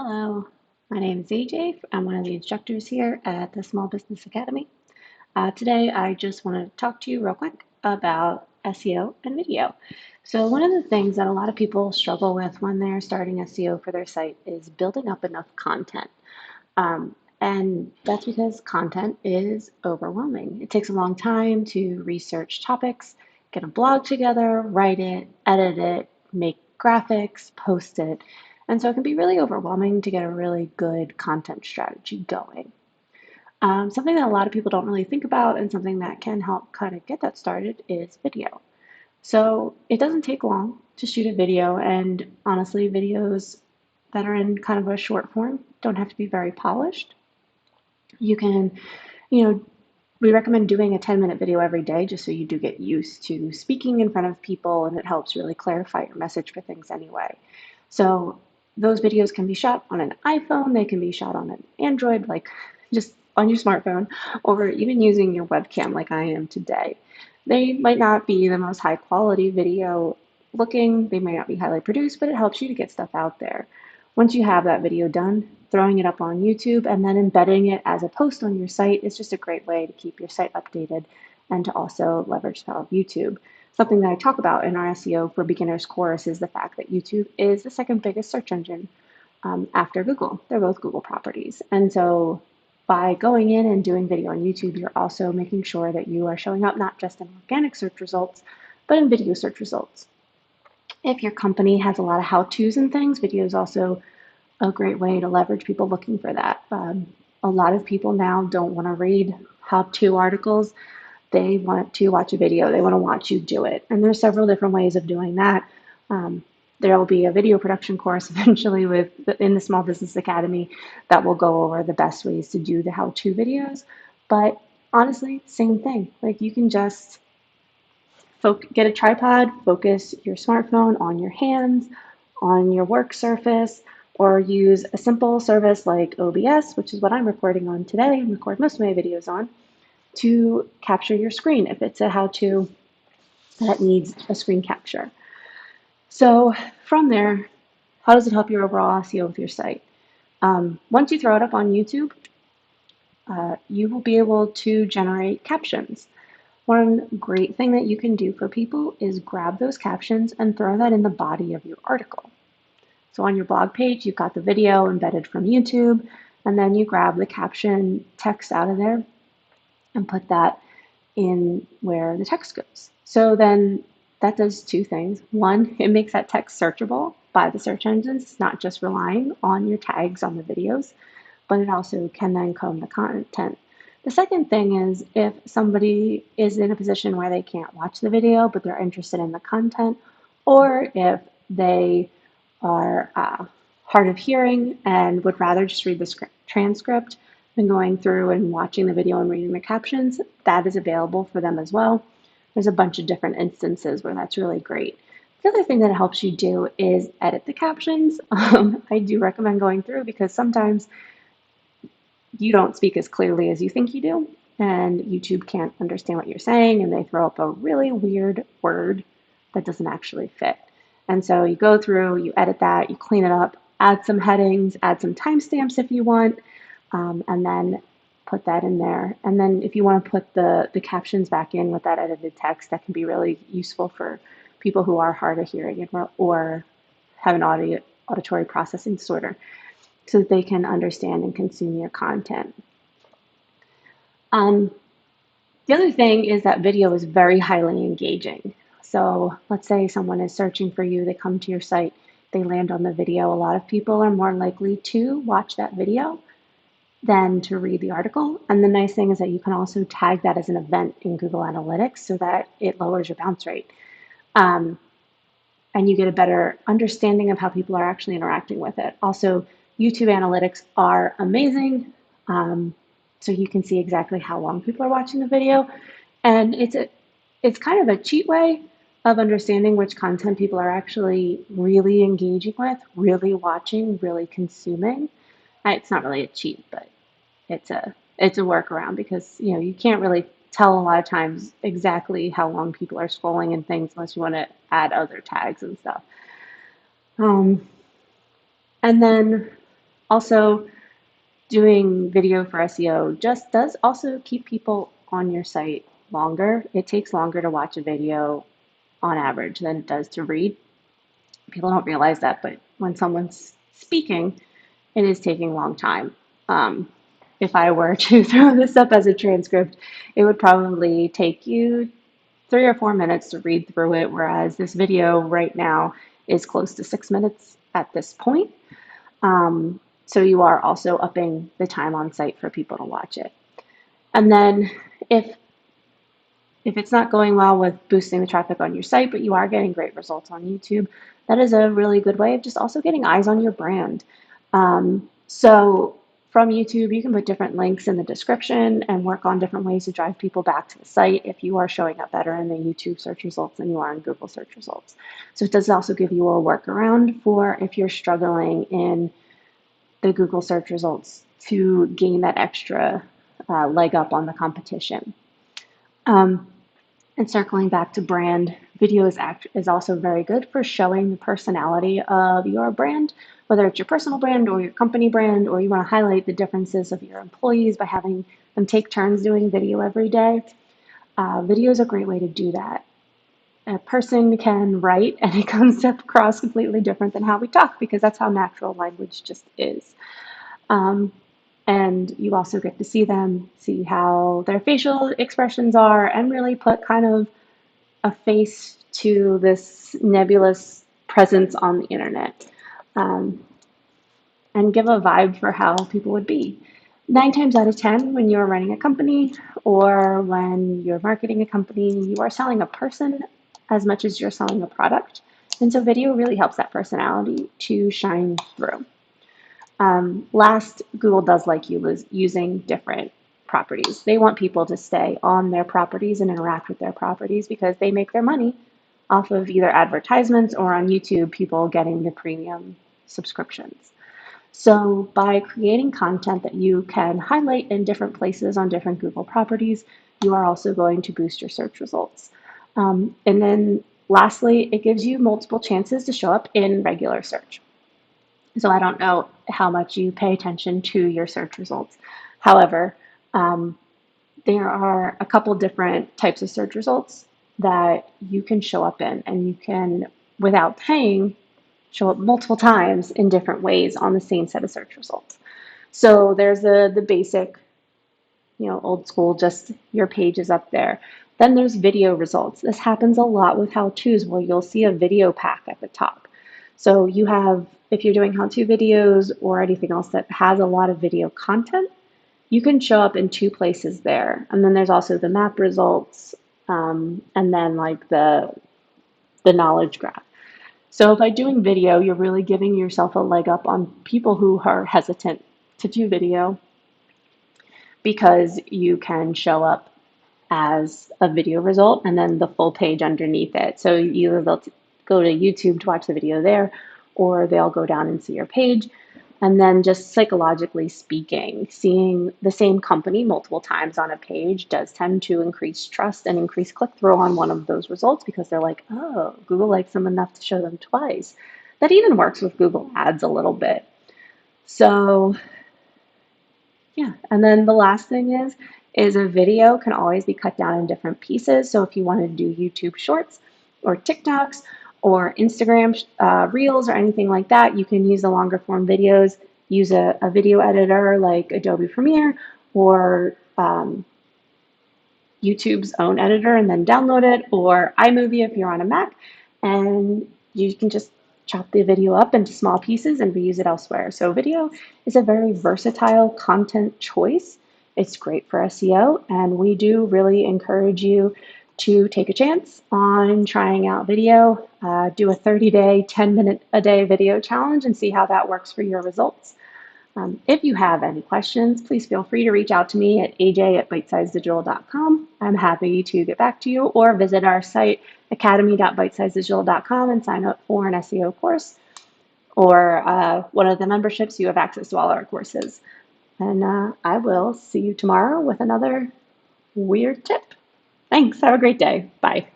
Hello, my name is AJ. I'm one of the instructors here at the Small Business Academy. Today, I just want to talk to you real quick about SEO and video. So, one of the things that a lot of people struggle with when they're starting SEO for their site is building up enough content. And that's because content is overwhelming. It takes a long time to research topics, get a blog together, write it, edit it, make graphics, post it. And so it can be really overwhelming to get a really good content strategy going. Something that a lot of people don't really think about and something that can help kind of get that started is video. So it doesn't take long to shoot a video, and honestly, videos that are in kind of a short form don't have to be very polished. You can, you know, we recommend doing a 10-minute video every day just so you do get used to speaking in front of people and it helps really clarify your message for things anyway. So those videos can be shot on an iPhone, they can be shot on an Android, like just on your smartphone, or even using your webcam like I am today. They might not be the most high quality video looking, they might not be highly produced, but it helps you to get stuff out there. Once you have that video done, throwing it up on YouTube and then embedding it as a post on your site is just a great way to keep your site updated and to also leverage the power of YouTube. Something that I talk about in our SEO for Beginners course is the fact that YouTube is the second biggest search engine after Google. They're both Google properties. And so by going in and doing video on YouTube, you're also making sure that you are showing up not just in organic search results, but in video search results. If your company has a lot of how-tos and things, video is also a great way to leverage people looking for that. A lot of people now don't want to read how-to articles. They want to watch a video. They want to watch you do it. And there's several different ways of doing that. There will be a video production course eventually in the Small Business Academy that will go over the best ways to do the how-to videos. But honestly, same thing. Like you can just get a tripod, focus your smartphone on your hands, on your work surface, or use a simple service like OBS, which is what I'm recording on today and record most of my videos on, to capture your screen if it's a how-to that needs a screen capture. So from there, how does it help your overall SEO with your site? Once you throw it up on YouTube, you will be able to generate captions. One great thing that you can do for people is grab those captions and throw that in the body of your article. So on your blog page, you've got the video embedded from YouTube, and then you grab the caption text out of there and put that in where the text goes. So then that does two things. One, it makes that text searchable by the search engines. It's not just relying on your tags on the videos, but it also can then comb the content. The second thing is if somebody is in a position where they can't watch the video, but they're interested in the content, or if they are hard of hearing and would rather just read the transcript than going through and watching the video and reading the captions, that is available for them as well. There's a bunch of different instances where that's really great. The other thing that it helps you do is edit the captions. I do recommend going through because sometimes you don't speak as clearly as you think you do, and YouTube can't understand what you're saying, and they throw up a really weird word that doesn't actually fit. And so you go through, you edit that, you clean it up, add some headings, add some timestamps if you want, and then put that in there. And then if you want to put the captions back in with that edited text, that can be really useful for people who are hard of hearing or have an auditory processing disorder, so that they can understand and consume your content. The other thing is that video is very highly engaging. So let's say someone is searching for you, they come to your site, they land on the video. A lot of people are more likely to watch that video than to read the article. And the nice thing is that you can also tag that as an event in Google Analytics so that it lowers your bounce rate. And you get a better understanding of how people are actually interacting with it. Also, YouTube analytics are amazing. So you can see exactly how long people are watching the video. And it's kind of a cheat way of understanding which content people are actually really engaging with, really watching, really consuming. It's not really a cheat, but it's a workaround because you can't really tell a lot of times exactly how long people are scrolling and things unless you want to add other tags and stuff. And then Also, doing video for SEO just does also keep people on your site longer. It takes longer to watch a video on average than it does to read. People don't realize that, but when someone's speaking, it is taking a long time. Um, if I were to throw this up as a transcript, it would probably take you 3 or 4 minutes to read through it, whereas this video right now is close to 6 minutes at this point. So you are also upping the time on site for people to watch it. And then if it's not going well with boosting the traffic on your site, but you are getting great results on YouTube, that is a really good way of just also getting eyes on your brand. So from YouTube, you can put different links in the description and work on different ways to drive people back to the site if you are showing up better in the YouTube search results than you are in Google search results. So it does also give you a workaround for if you're struggling in the Google search results to gain that extra leg up on the competition. And circling back to brand, video is also very good for showing the personality of your brand, whether it's your personal brand or your company brand, or you want to highlight the differences of your employees by having them take turns doing video every day. Video is a great way to do that. A person can write and it comes across completely different than how we talk because that's how natural language just is. And you also get to see them, see how their facial expressions are, and really put kind of a face to this nebulous presence on the internet, and give a vibe for how people would be. 9 times out of 10, when you're running a company or when you're marketing a company, you are selling a person as much as you're selling a product. And so video really helps that personality to shine through. Last, Google does like using different properties. They want people to stay on their properties and interact with their properties because they make their money off of either advertisements or on YouTube, people getting the premium subscriptions. So by creating content that you can highlight in different places on different Google properties, you are also going to boost your search results. And then lastly, it gives you multiple chances to show up in regular search. So I don't know how much you pay attention to your search results. However, there are a couple different types of search results that you can show up in, and you can, without paying, show up multiple times in different ways on the same set of search results. So there's the basic, old school, just your page is up there. Then there's video results. This happens a lot with how-tos where you'll see a video pack at the top. So you have, if you're doing how-to videos or anything else that has a lot of video content, you can show up in 2 places there. And then there's also the map results, and then like the knowledge graph. So by doing video, you're really giving yourself a leg up on people who are hesitant to do video because you can show up as a video result and then the full page underneath it. So either they'll go to YouTube to watch the video there, or they'll go down and see your page. And then just psychologically speaking, seeing the same company multiple times on a page does tend to increase trust and increase click-through on one of those results because they're like, oh, Google likes them enough to show them twice. That even works with Google Ads a little bit. So yeah, and then the last thing is a video can always be cut down in different pieces. So if you want to do YouTube Shorts or TikToks or Instagram Reels or anything like that, you can use the longer form videos, use a video editor like Adobe Premiere or YouTube's own editor and then download it, or iMovie if you're on a Mac, and you can just chop the video up into small pieces and reuse it elsewhere. So video is a very versatile content choice. It's great for SEO, and we do really encourage you to take a chance on trying out video. Do a 30-day, 10-minute-a-day video challenge and see how that works for your results. If you have any questions, please feel free to reach out to me at aj@bitesizedigital.com. I'm happy to get back to you, or visit our site, academy.bitesizedigital.com, and sign up for an SEO course or one of the memberships. You have access to all our courses. And I will see you tomorrow with another weird tip. Thanks. Have a great day. Bye.